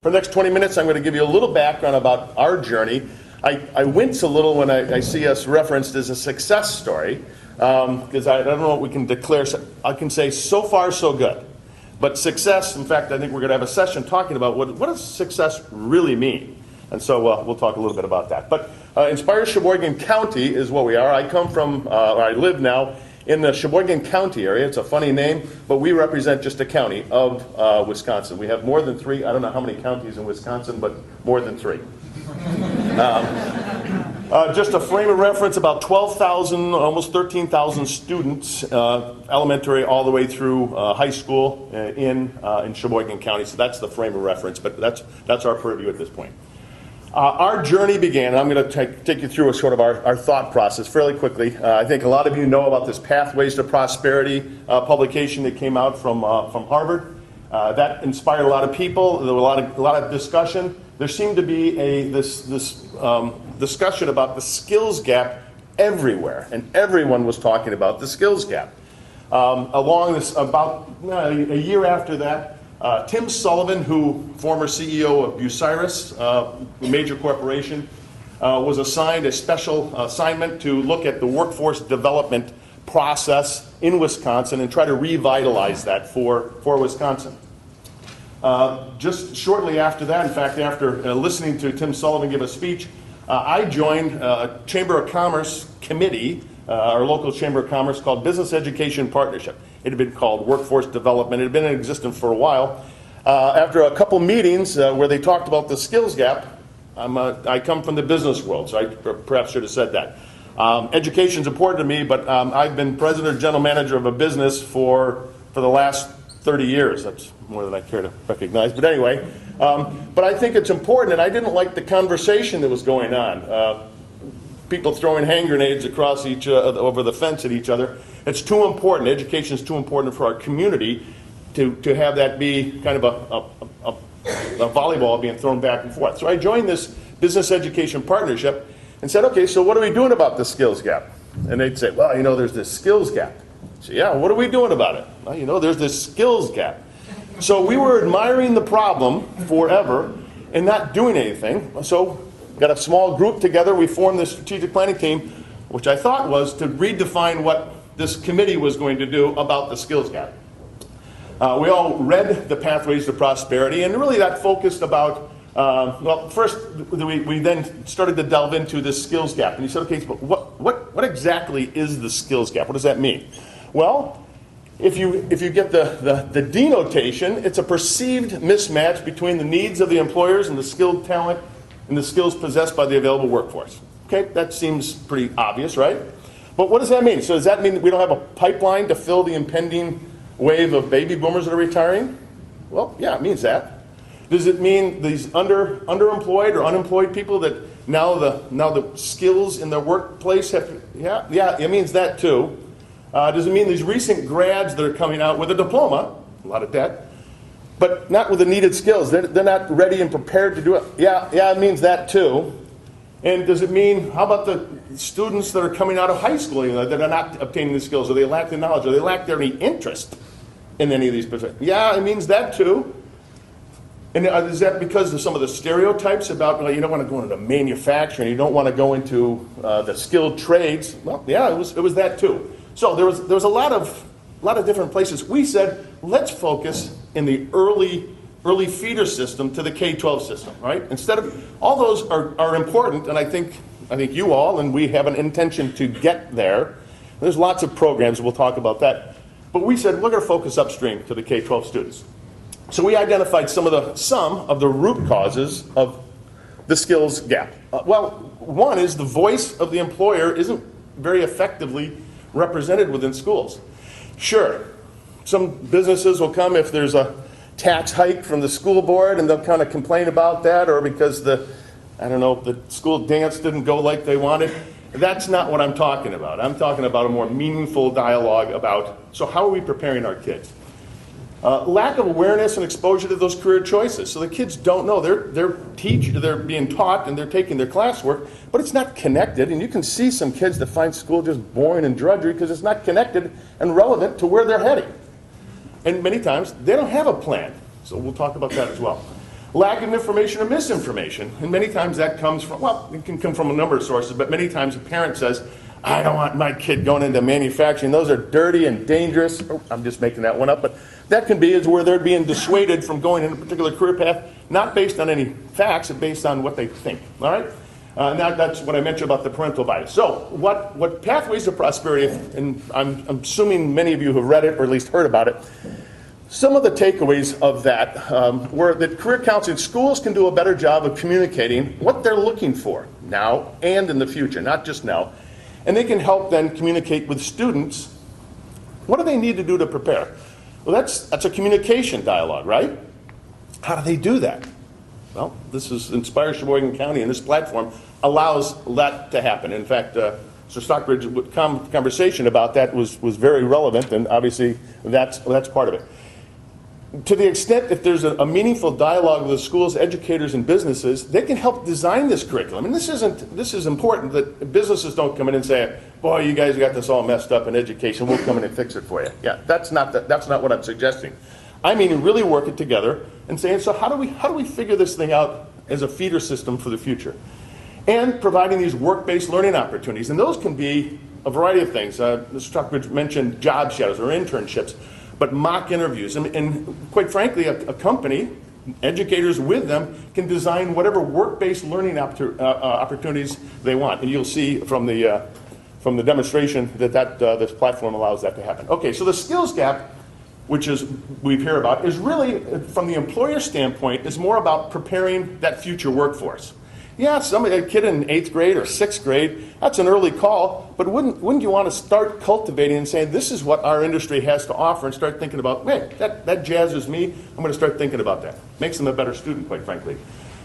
For the next 20 minutes, I'm going to give you a little background about our journey. I wince a little when I see us referenced as a success story, because I don't know what we can declare. I can say so far so good. But success, in fact, I think we're going to have a session talking about what does success really mean. And so we'll talk a little bit about that. But Inspire Sheboygan County is what we are. I come from, or I live now in the Sheboygan County area. It's a funny name, but we represent just a county of Wisconsin. We have more than 3, I don't know how many counties in Wisconsin, but more than 3. Just a frame of reference, about 12,000, almost 13,000 students, elementary all the way through high school in Sheboygan County. So that's the frame of reference, but that's our purview at this point. Our journey began, and I'm going to take you through a sort of our thought process fairly quickly. I think a lot of you know about this Pathways to Prosperity publication that came out from Harvard. That inspired a lot of people. There was a lot of discussion. There seemed to be this discussion about the skills gap everywhere, and everyone was talking about the skills gap. About a year after that, Tim Sullivan, former CEO of Bucyrus, a major corporation, was assigned a special assignment to look at the workforce development process in Wisconsin and try to revitalize that for Wisconsin. Just shortly after that, in fact, after listening to Tim Sullivan give a speech, I joined a Chamber of Commerce committee, our local Chamber of Commerce, called Business Education Partnership. It had been called Workforce Development. It had been in existence for a while. After a couple meetings where they talked about the skills gap, I come from the business world, so I perhaps should have said that. Education is important to me, but I've been president or general manager of a business for the last 30 years. That's more than I care to recognize. But anyway, but I think it's important, and I didn't like the conversation that was going on. People throwing hand grenades across over the fence at each other. It's too important. Education is too important for our community to have that be kind of a volleyball being thrown back and forth. So I joined this Business Education Partnership and said, okay, so what are we doing about the skills gap? And they'd say, well, there's this skills gap. So yeah, what are we doing about it? Well, there's this skills gap. So we were admiring the problem forever and not doing anything. So got a small group together. We formed this strategic planning team, which I thought was to redefine what this committee was going to do about the skills gap. We all read the Pathways to Prosperity, and really that focused about, first we then started to delve into this skills gap. And you said, okay, but what exactly is the skills gap? What does that mean? Well, if you get the denotation, it's a perceived mismatch between the needs of the employers and the skilled talent and the skills possessed by the available workforce. Okay, that seems pretty obvious, right? But what does that mean? So does that mean that we don't have a pipeline to fill the impending wave of baby boomers that are retiring? Well, yeah, it means that. Does it mean these underemployed or unemployed people that now the skills in their workplace have? Yeah, it means that too. Does it mean these recent grads that are coming out with a diploma, a lot of debt, but not with the needed skills? They're not ready and prepared to do it. Yeah, it means that too. And does it mean, how about the students that are coming out of high school that are not obtaining the skills, or they lack the knowledge, or they lack any interest in any of these positions? Yeah, it means that too. And is that because of some of the stereotypes about, you don't want to go into manufacturing, you don't want to go into the skilled trades? Well, yeah, it was that too. So there was a lot of different places. We said, let's focus in the early feeder system to the K-12 system, right? Instead of, all those are important, and I think you all, and we have an intention to get there. There's lots of programs, we'll talk about that. But we said, we're going to focus upstream to the K-12 students. So we identified some of the root causes of the skills gap. Well, one is the voice of the employer isn't very effectively represented within schools. Sure, some businesses will come if there's a tax hike from the school board, and they'll kind of complain about that, or because the school dance didn't go like they wanted. That's not what I'm talking about. I'm talking about a more meaningful dialogue about, so how are we preparing our kids? Lack of awareness and exposure to those career choices. So the kids don't know. They're being taught and they're taking their classwork, but it's not connected. And you can see some kids that find school just boring and drudgery because it's not connected and relevant to where they're heading. And many times they don't have a plan. So we'll talk about that as well. Lack of information or misinformation. And many times that comes from, well, it can come from a number of sources, but many times a parent says, I don't want my kid going into manufacturing. Those are dirty and dangerous. Oh, I'm just making that one up, but that can be is where they're being dissuaded from going in a particular career path, not based on any facts, but based on what they think, all right? And that's what I mentioned about the parental bias. So what Pathways to Prosperity, and I'm assuming many of you have read it or at least heard about it, some of the takeaways of that were that career counseling schools can do a better job of communicating what they're looking for now and in the future, not just now. And they can help then communicate with students, what do they need to do to prepare? Well, that's a communication dialogue, right? How do they do that? Well, this is Inspire Sheboygan County, and this platform allows that to happen. In fact, Sir Stockbridge's conversation about that was very relevant, and obviously that's part of it. To the extent that there's a meaningful dialogue with the schools, educators, and businesses, they can help design this curriculum. And this is important that businesses don't come in and say, boy, you guys got this all messed up in education, we'll come in and fix it for you. Yeah, that's not what I'm suggesting. I mean, really work it together and saying, so how do we figure this thing out as a feeder system for the future? And providing these work-based learning opportunities. And those can be a variety of things. Mr. Stockbridge mentioned job shadows or internships, but mock interviews. And quite frankly, a company, educators with them, can design whatever work-based learning opportunities they want. And you'll see from the demonstration that this platform allows that to happen. Okay, so the skills gap, which is we hear about, is really, from the employer standpoint, is more about preparing that future workforce. Yeah, a kid in 8th grade or 6th grade, that's an early call, but wouldn't you want to start cultivating and saying, this is what our industry has to offer, and start thinking about, man, that jazzes me, I'm going to start thinking about that. Makes them a better student, quite frankly.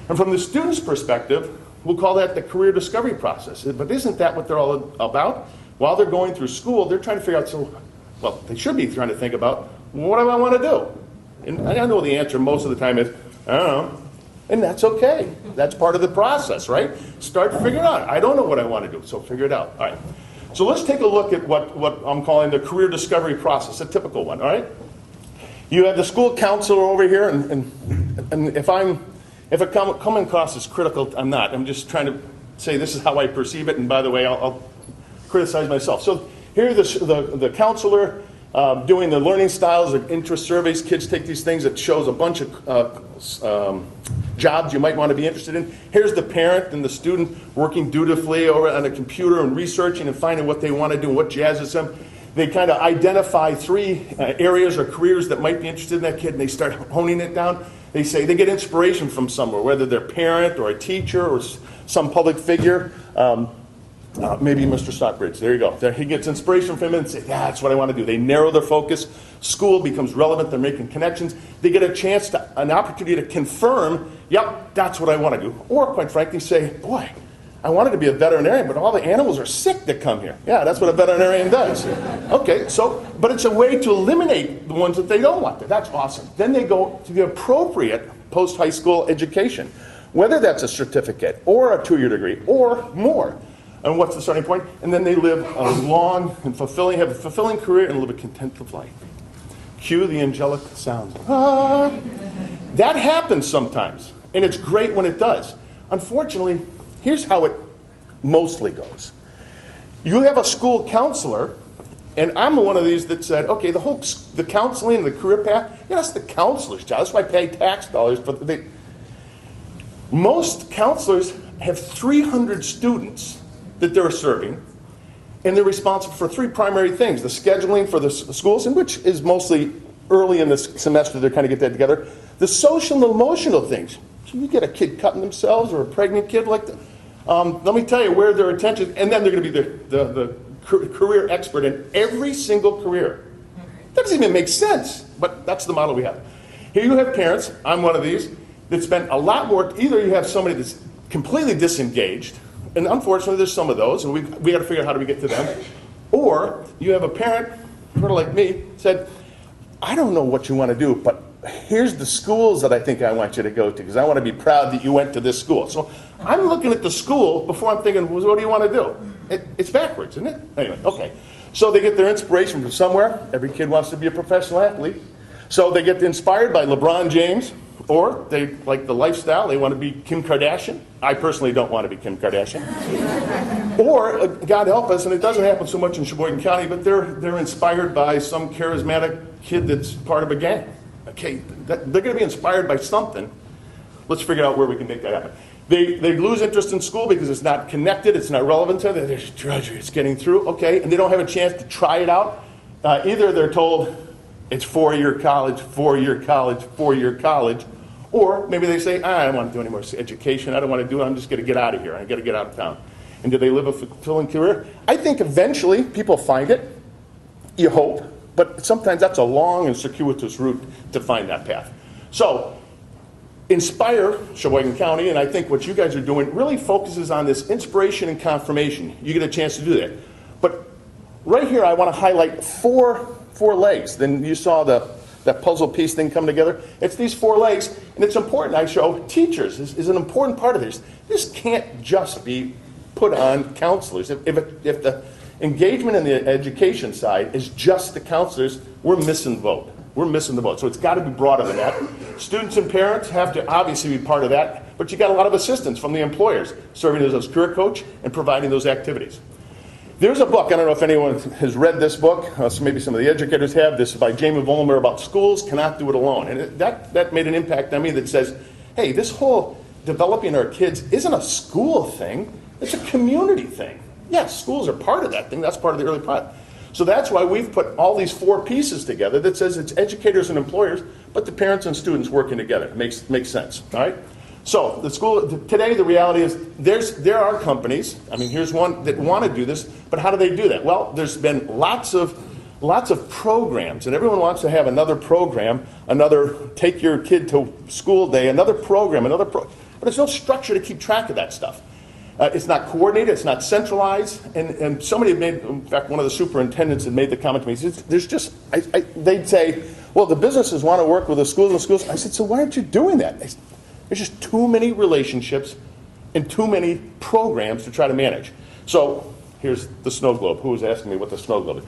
And from the student's perspective, we'll call that the career discovery process. But isn't that what they're all about? While they're going through school, they're trying to figure out, they should be trying to think about, what do I want to do? And I know the answer most of the time is, I don't know. And that's okay. That's part of the process, right? Start figuring out. I don't know what I want to do, so figure it out. All right. So let's take a look at what I'm calling the career discovery process, a typical one, all right? You have the school counselor over here, and if it coming across as critical, I'm not. I'm just trying to say this is how I perceive it, and by the way, I'll criticize myself. So here the counselor doing the learning styles or interest surveys. Kids take these things. It shows a bunch of jobs you might want to be interested in. Here's the parent and the student working dutifully over on a computer and researching and finding what they want to do and what jazzes them. They kind of identify 3 areas or careers that might be interested in that kid, and they start honing it down. They say they get inspiration from somewhere, whether they're a parent or a teacher or some public figure. Maybe Mr. Stockbridge, there you go. There, he gets inspiration from him and say, that's what I want to do. They narrow their focus. School becomes relevant. They're making connections. They get an opportunity to confirm, yep, that's what I want to do. Or quite frankly say, boy, I wanted to be a veterinarian, but all the animals are sick that come here. Yeah, that's what a veterinarian does. Okay, but it's a way to eliminate the ones that they don't want. That's awesome. Then they go to the appropriate post-high school education, whether that's a certificate or a 2-year degree or more. And what's the starting point? And then they live a long and have a fulfilling career and live a contented life. Cue the angelic sounds. Ah. That happens sometimes, and it's great when it does. Unfortunately, here's how it mostly goes. You have a school counselor, and I'm one of these that said, okay, the counseling, the career path, that's the counselor's job. That's why I pay tax dollars. Most counselors have 300 students that they're serving, and they're responsible for 3 primary things. The scheduling for the schools, and which is mostly early in the semester, they kind of get that together. The social and emotional things. So you get a kid cutting themselves or a pregnant kid like that. Let me tell you where their attention, and then they're going to be the career expert in every single career. That doesn't even make sense, but that's the model we have. Here you have parents, I'm one of these, that spend a lot more, either you have somebody that's completely disengaged, and unfortunately, there's some of those, and we got to figure out how do we get to them. Or you have a parent, sort of like me, said, I don't know what you want to do, but here's the schools that I think I want you to go to, because I want to be proud that you went to this school. So I'm looking at the school before I'm thinking, well, what do you want to do? It's backwards, isn't it? Anyway, okay. So they get their inspiration from somewhere. Every kid wants to be a professional athlete. So they get inspired by LeBron James or they like the lifestyle, they want to be Kim Kardashian. I personally don't want to be Kim Kardashian. Or, God help us, and it doesn't happen so much in Sheboygan County, but they're inspired by some charismatic kid that's part of a gang. Okay, they're going to be inspired by something. Let's figure out where we can make that happen. They lose interest in school because it's not connected, it's not relevant to them. They're just drudgery, it's getting through, okay, and they don't have a chance to try it out. Either they're told it's 4-year college, 4-year college, 4-year college, or maybe they say, I don't want to do any more education, I don't want to do it, I'm just going to get out of here, I got to get out of town. And do they live a fulfilling career? I think eventually people find it, you hope, but sometimes that's a long and circuitous route to find that path. So, Inspire Sheboygan County, and I think what you guys are doing really focuses on this inspiration and confirmation. You get a chance to do that. But right here I want to highlight four legs. Then you saw that puzzle piece thing come together. It's these 4 legs, and it's important I show teachers is an important part of this. This can't just be put on counselors. If the engagement in the education side is just the counselors, we're missing the boat. We're missing the boat. So it's got to be broader than that. Students and parents have to obviously be part of that, but you got a lot of assistance from the employers serving as a career coach and providing those activities. There's a book, I don't know if anyone has read this book, so maybe some of the educators have. This is by Jamie Vollmer about schools cannot do it alone. And that made an impact on me that says, hey, this whole developing our kids isn't a school thing, it's a community thing. Yes, schools are part of that thing, that's part of the early part. So that's why we've put all these 4 pieces together that says it's educators and employers, but the parents and students working together. It makes sense, all right? So the school, today the reality is there are companies, I mean here's one that want to do this, but how do they do that? Well, there's been lots of programs, and everyone wants to have another program, another take your kid to school day, another program, but there's no structure to keep track of that stuff. It's not coordinated, it's not centralized, and somebody had made, in fact, one of the superintendents had made the comment to me, he says, there's just, they'd say, well, the businesses want to work with the schools and schools. I said, so why aren't you doing that? There's just too many relationships and too many programs to try to manage. So here's the snow globe. Who was asking me what the snow globe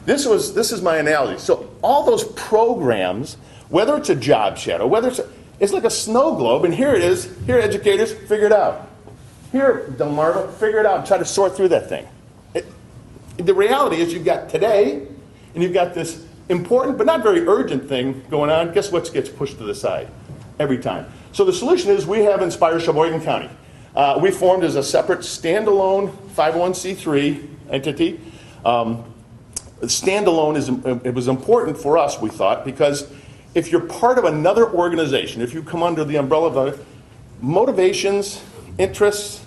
is? This is my analogy. So all those programs, whether it's a job shadow, whether it's like a snow globe, and here it is, here educators, figure it out. Here, Delmarva, figure it out and try to sort through that thing. The reality is you've got today, and you've got this important but not very urgent thing going on. Guess what gets pushed to the side every time? So the solution is we have Inspire Sheboygan County. We formed as a separate standalone 501c3 entity. Standalone it was important for us, we thought, because if you're part of another organization, if you come under the umbrella of motivations, interests,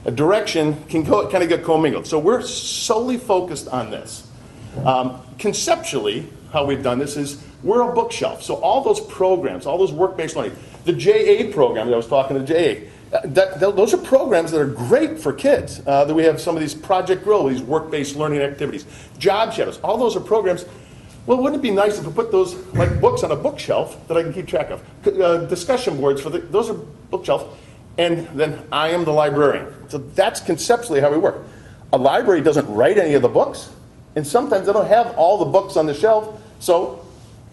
a direction can kind of get commingled. So we're solely focused on this. Conceptually, how we've done this is we're a bookshelf. So all those programs, all those work-based learning, the JA program that I was talking to JA, those are programs that are great for kids. That we have some of these Project Grow, these work-based learning activities, job shadows, all those are programs. Well, wouldn't it be nice if we put those like books on a bookshelf that I can keep track of? Discussion boards those are bookshelf. And then I am the librarian. So that's conceptually how we work. A library doesn't write any of the books, and sometimes they don't have all the books on the shelf. So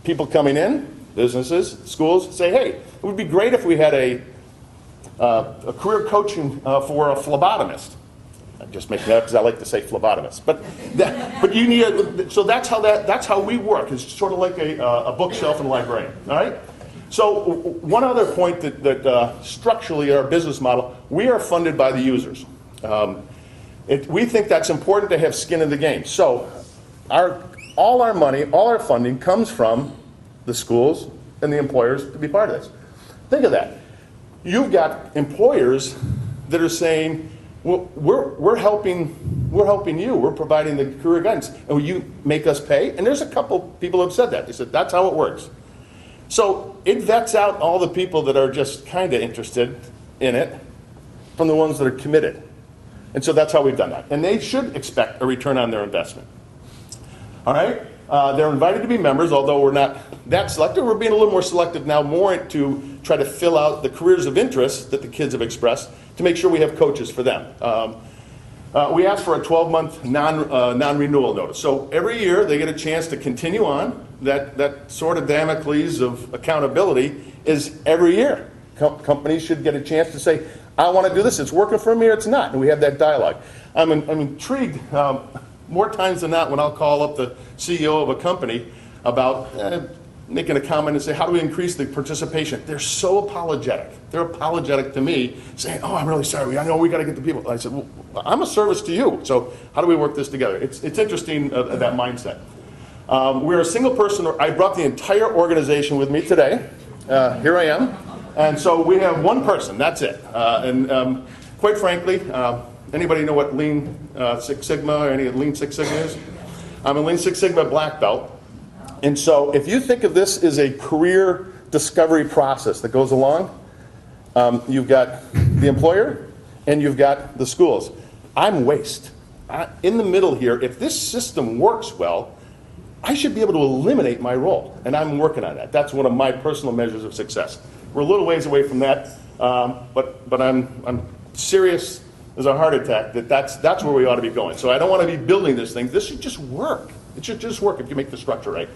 people coming in, businesses, schools, say, hey, it would be great if we had a career coaching for a phlebotomist. I'm just making that up because I like to say phlebotomist. But you need so that's how we work. It's sort of like a bookshelf and a librarian. All right. So one other point that structurally our business model, we are funded by the users. We think that's important to have skin in the game. So all our money, all our funding comes from the schools and the employers to be part of this. Think of that. You've got employers that are saying, well, we're helping you. We're providing the career guidance, and will you make us pay? And there's a couple people who have said that. They said that's how it works. So it vets out all the people that are just kind of interested in it from the ones that are committed. And so that's how we've done that. And they should expect a return on their investment. All right? They're invited to be members, although we're not that selective. We're being a little more selective now, more to try to fill out the careers of interest that the kids have expressed to make sure we have coaches for them. We ask for a 12-month non-renewal notice. So every year they get a chance to continue on. that sort of Damocles of accountability is every year. Companies should get a chance to say, I want to do this, it's working for me or it's not, and we have that dialogue. I'm intrigued more times than not when I'll call up the CEO of a company about making a comment and say, how do we increase the participation? They're so apologetic. They're apologetic to me, saying, oh, I'm really sorry, I know we got to get the people. I said, well, I'm a service to you, so how do we work this together? It's interesting, that mindset. We're a single person. I brought the entire organization with me today. Here I am. And so we have one person, that's it. Quite frankly, anybody know what Lean Six Sigma or any Lean Six Sigma is? I'm a Lean Six Sigma black belt. And so if you think of this as a career discovery process that goes along, you've got the employer and you've got the schools. I'm waste. In the middle here, if this system works well, I should be able to eliminate my role, and I'm working on that. That's one of my personal measures of success. We're a little ways away from that, but I'm serious as a heart attack that's where we ought to be going. So I don't want to be building this thing. This should just work. It should just work if you make the structure right.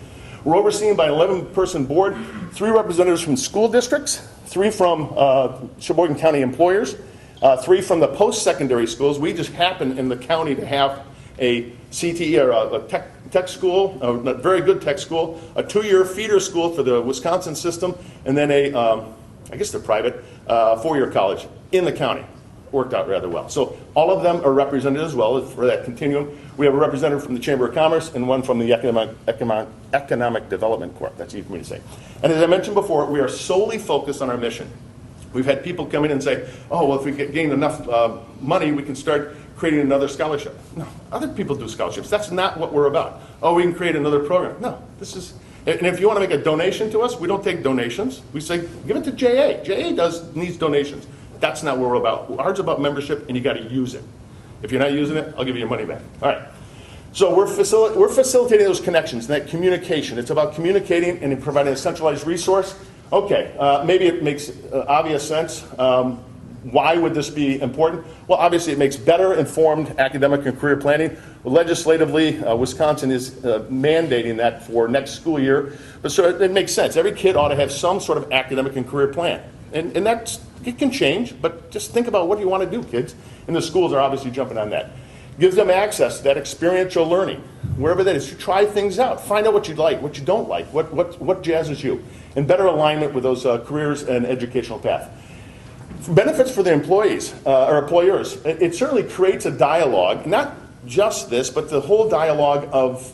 We're overseen by an 11-person board, 3 representatives from school districts, 3 from Sheboygan County employers, 3 from the post-secondary schools. We just happen in the county to have a CTE, or a tech school, a very good tech school, a 2-year feeder school for the Wisconsin system, and then I guess they're private, 4-year college in the county. Worked out rather well. So all of them are represented as well for that continuum. We have a representative from the Chamber of Commerce and one from the Economic Development Corp. That's easy for me to say. And as I mentioned before, we are solely focused on our mission. We've had people come in and say, oh, well, if we gain enough money, we can start creating another scholarship. No, other people do scholarships. That's not what we're about. Oh, we can create another program. No, this is, and if you want to make a donation to us, we don't take donations. We say, give it to JA. JA needs donations. That's not what we're about. Ours is about membership, and you got to use it. If you're not using it, I'll give you your money back. All right. So we're facilitating those connections, that communication. It's about communicating and providing a centralized resource. Okay, maybe it makes obvious sense. Why would this be important? Well, obviously it makes better informed academic and career planning. Legislatively, Wisconsin is mandating that for next school year. But so it makes sense. Every kid ought to have some sort of academic and career plan. And it can change, but just think about what you want to do, kids. And the schools are obviously jumping on that. Gives them access to that experiential learning, wherever that is. You try things out. Find out what you like, what you don't like, what jazzes you. And better alignment with those careers and educational path. Benefits for the employees, or employers. It certainly creates a dialogue, not just this, but the whole dialogue of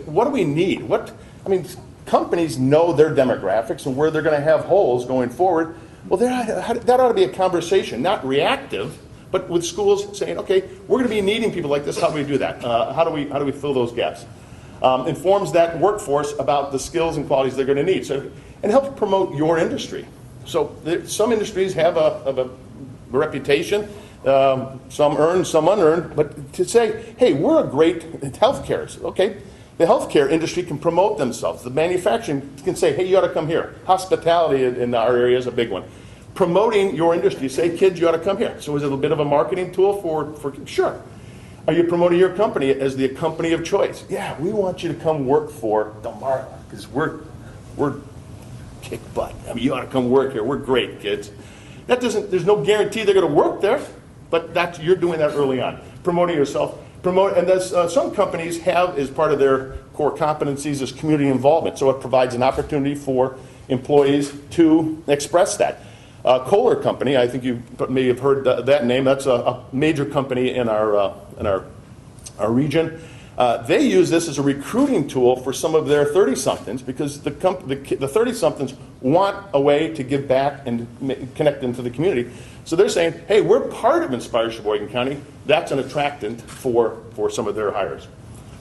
what do we need? Companies know their demographics and where they're going to have holes going forward. Well, that ought to be a conversation, not reactive, but with schools saying, okay, we're going to be needing people like this. How do we do that? How do we fill those gaps? Informs that workforce about the skills and qualities they're going to need. So, and helps promote your industry. So some industries have a reputation, some earned, some unearned, but to say, hey, we're a great healthcare. Okay, the healthcare industry can promote themselves. The manufacturing can say, hey, you ought to come here. Hospitality in our area is a big one. Promoting your industry, say, kids, you ought to come here. So is it a bit of a marketing tool for sure. Are you promoting your company as the company of choice? Yeah, we want you to come work for Delmarva because we're kick butt. I mean, you ought to come work here. We're great, kids. There's no guarantee they're going to work there, but you're doing that early on. Promoting yourself. And some companies have, as part of their core competencies, is community involvement. So it provides an opportunity for employees to express that. Kohler Company, I think you may have heard that name. That's a major company in our region. They use this as a recruiting tool for some of their 30-somethings because the 30-somethings want a way to give back and connect into the community. So they're saying, hey, we're part of Inspire Sheboygan County. That's an attractant for some of their hires.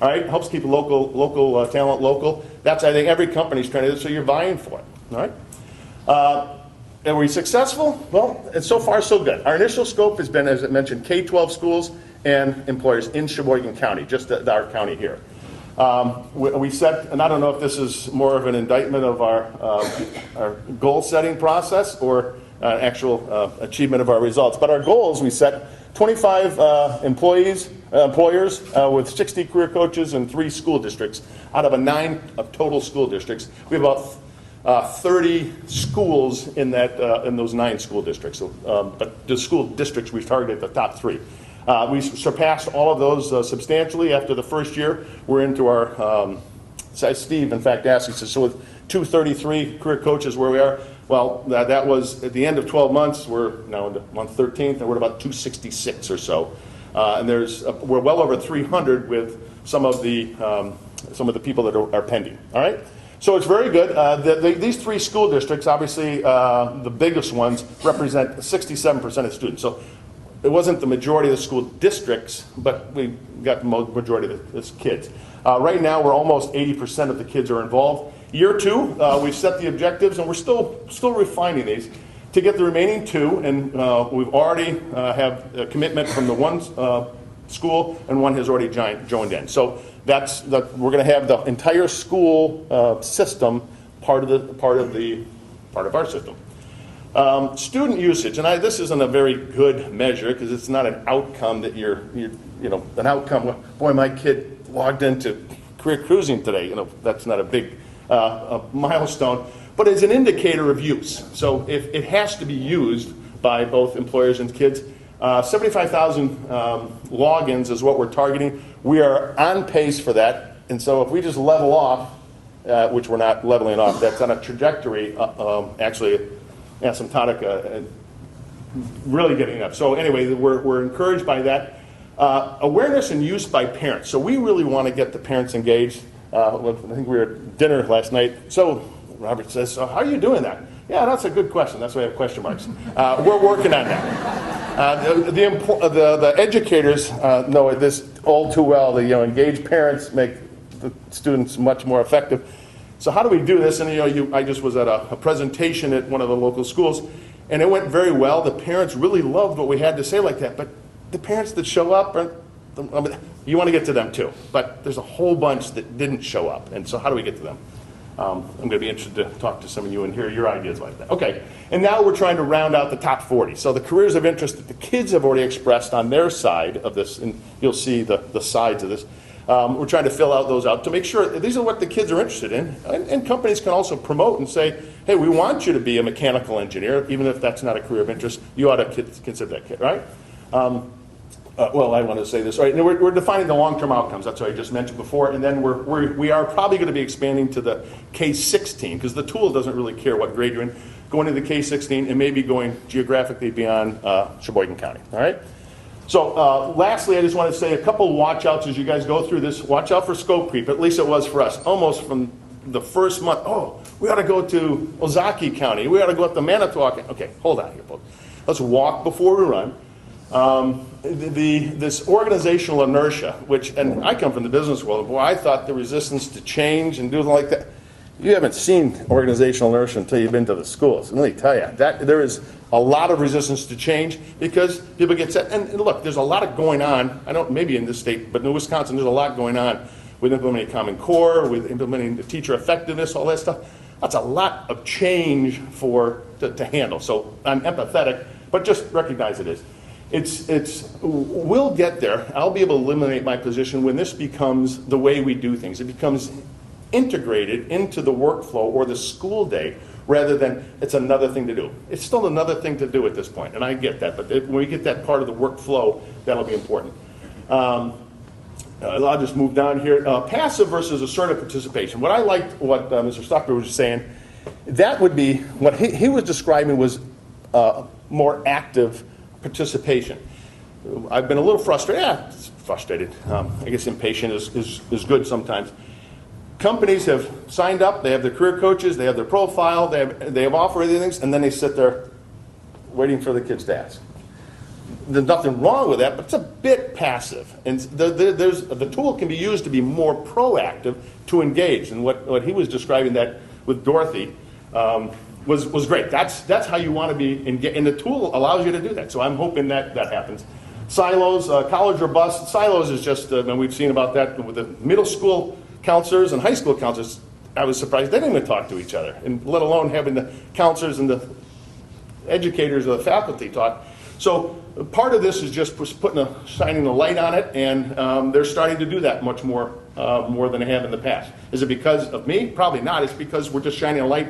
All right, helps keep local talent local. That's, I think, every company's trying to do, so you're vying for it. All right. Are we successful? Well, so far so good. Our initial scope has been, as I mentioned, K-12 schools and employers in Sheboygan County, just our county here. We set, and I don't know if this is more of an indictment of our goal-setting process or actual achievement of our results, but our goals, we set 25 employers with 60 career coaches and 3 school districts out of 9 of total school districts. We have about 30 schools in those 9 school districts. So, but the school districts we've targeted the top 3. We surpassed all of those substantially after the first year. We're into our, Steve in fact asked, he says, so with 233 career coaches where we are, well, that was at the end of 12 months. We're now into month 13th, and we're at about 266 or so. And we're well over 300 with some of the people that are pending. All right, so it's very good. These 3 school districts, obviously, the biggest ones represent 67% of students. So it wasn't the majority of the school districts, but we got the majority of the kids. Right now, we're almost 80% of the kids are involved. Year 2, we've set the objectives, and we're still refining these to get the remaining 2, and we've already have a commitment from the one school, and one has already joined in. So we're going to have the entire school system part of our system. Student usage, and this isn't a very good measure because it's not an outcome that an outcome. Boy, my kid logged into career cruising today. That's not a big milestone, but it's an indicator of use. So if it has to be used by both employers and kids, 75,000 logins is what we're targeting. We are on pace for that, and so if we just level off, which we're not leveling off, that's on a trajectory, actually asymptotic, really getting up. So anyway, we're encouraged by that. Awareness and use by parents. So we really want to get the parents engaged. I think we were at dinner last night. So Robert says, so how are you doing that? Yeah, that's a good question. That's why I have question marks. We're working on that. The educators know this all too well. The engaged parents make the students much more effective. So how do we do this? And I just was at a presentation at one of the local schools, and it went very well. The parents really loved what we had to say like that. But the parents that show up, you want to get to them too. But there's a whole bunch that didn't show up. And so how do we get to them? I'm going to be interested to talk to some of you and hear your ideas like that. Okay, and now we're trying to round out the top 40. So the careers of interest that the kids have already expressed on their side of this, and you'll see the sides of this. We're trying to fill out those out to make sure these are what the kids are interested in. And companies can also promote and say, hey, we want you to be a mechanical engineer, even if that's not a career of interest. You ought to consider that kid, right? Well, I want to say this. Right, and we're defining the long-term outcomes. That's what I just mentioned before. And then we are probably going to be expanding to the K-16 because the tool doesn't really care what grade you're in. Going to the K-16 and maybe going geographically beyond Sheboygan County. All right. So lastly, I just want to say a couple watch outs as you guys go through this. Watch out for scope creep. At least it was for us. Almost from the first month. Oh, we ought to go to Ozaukee County. We ought to go up to Manitowoc. Okay, hold on here, folks. Let's walk before we run. This organizational inertia, and I come from the business world, boy, I thought the resistance to change and doing like that. You haven't seen organizational inertia until you've been to the schools. Let me tell you, that there is a lot of resistance to change because people get set. And look, there's a lot of going on. I don't, maybe in this state, but in Wisconsin, there's a lot going on with implementing Common Core, with implementing the teacher effectiveness, all that stuff. That's a lot of change to handle. So I'm empathetic, but just recognize it is. We'll get there. I'll be able to eliminate my position when this becomes the way we do things. It becomes integrated into the workflow or the school day rather than it's another thing to do. It's still another thing to do at this point, and I get that. But when we get that part of the workflow, that'll be important. I'll just move down here. Passive versus assertive participation. What I liked what Mr. Stockbridge was saying, that would be what he was describing was more active participation. I've been a little frustrated. Frustrated. I guess impatient is good sometimes. Companies have signed up. They have their career coaches. They have their profile. They have offer things, and then they sit there waiting for the kids to ask. There's nothing wrong with that, but it's a bit passive. And the tool can be used to be more proactive to engage. And what he was describing that with Dorothy was great. That's how you want to be engaged, and the tool allows you to do that. So I'm hoping that happens. Silos, college or bust. Silos is just, and we've seen about that with the middle school. counselors and high school counselors, I was surprised they didn't even talk to each other, and let alone having the counselors and the educators or the faculty talk. So part of this is just shining a light on it, and they're starting to do that much more than they have in the past. Is it because of me? Probably not. It's because we're just shining a light,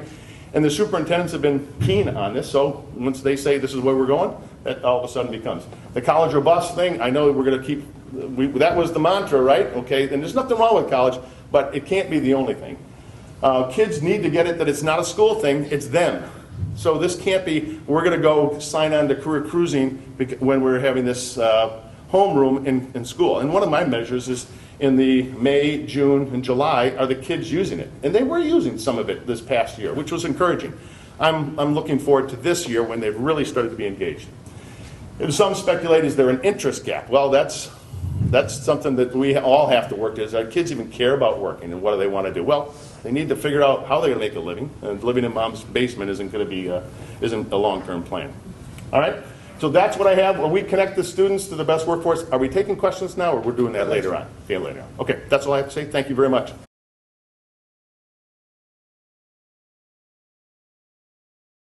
and the superintendents have been keen on this. So once they say this is where we're going, that all of a sudden becomes the college or bust thing. I know we're going to keep. That was the mantra, right? Okay, and there's nothing wrong with college, but it can't be the only thing. Kids need to get it that it's not a school thing, it's them. So this can't be, we're going to go sign on to career cruising when we're having this homeroom in school. And one of my measures is in the May, June, and July, are the kids using it? And they were using some of it this past year, which was encouraging. I'm looking forward to this year when they've really started to be engaged. And some speculate, is there an interest gap? Well, that's something that we all have to work. Does our kids even care about working, and what do they want to do? Well, they need to figure out how they're going to make a living, and living in mom's basement isn't a long-term plan. All right, so that's what I have. When we connect the students to the best workforce, are we taking questions now, or we're doing that later on? Okay, later on. Okay, that's all I have to say. Thank you very much.